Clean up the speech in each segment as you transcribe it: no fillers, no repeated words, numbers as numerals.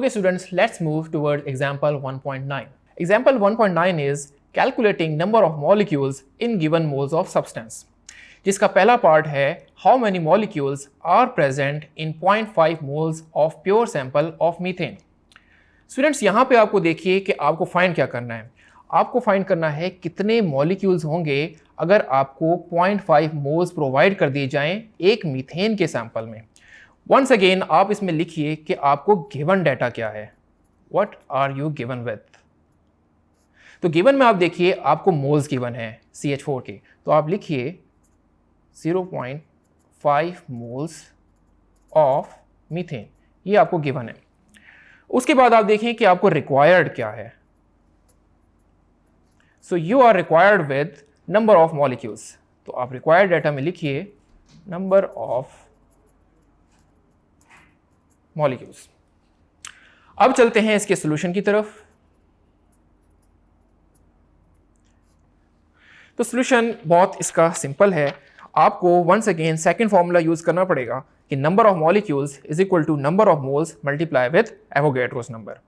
Okay students, let's move towards example 1.9. Example 1.9 is calculating number of molecules in given moles of substance. जिसका पहला part है how many molecules are present in 0.5 moles of pure sample of methane. Students यहाँ पे आपको देखिए कि आपको find क्या करना है. आपको फाइंड करना है कितने मॉलिक्यूल्स होंगे अगर आपको 0.5 मोल्स प्रोवाइड कर दिए जाएं एक मीथेन के सैंपल में. वंस अगेन आप इसमें लिखिए कि आपको गिवन डाटा क्या है. What are you given with. तो गिवन में आप देखिए आपको मोल्स गिवन है CH4 के, तो आप लिखिए 0.5 मोल्स ऑफ मीथेन, ये आपको गिवन है. उसके बाद आप देखें कि आपको रिक्वायर्ड क्या है. So you are required with number of molecules, तो आप रिक्वायर्ड डाटा में लिखिए नंबर ऑफ मॉलिक्यूल्स. अब चलते हैं इसके सॉल्यूशन की तरफ. तो सॉल्यूशन बहुत इसका सिंपल है. आपको once again second formula use करना पड़ेगा कि number of molecules is equal to number of moles multiply with Avogadro's number.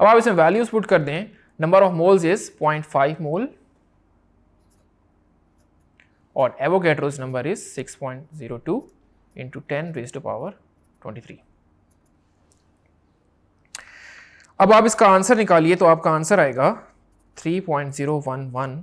अब आप इसमें वैल्यूज पुट कर दें. Number of moles is 0.5 mole और Avogadro's number is 6.02 into 10 raised to power 23. अब आप इसका आंसर निकालिए तो आपका आंसर आएगा 3.011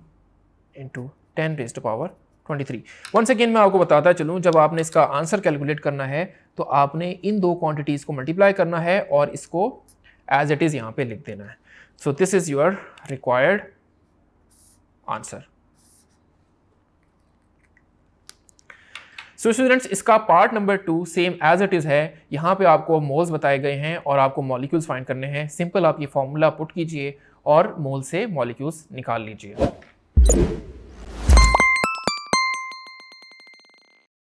into 10 raised to power 23. Once again मैं आपको बताता चलूँ, जब आपने इसका आंसर कैलकुलेट करना है तो आपने इन दो क्वांटिटीज़ को मल्टीप्लाई करना है और इसको एज इट इज़ यहाँ पे लिख देना है. So this is your required answer. So students, इसका part number 2 same as it is है. यहाँ पे आपको मोल्स बताए गए हैं और आपको मॉलिक्यूल्स फाइंड करने हैं. सिंपल आप ये फॉर्मूला पुट कीजिए और मोल से मॉलिक्यूल्स निकाल लीजिए.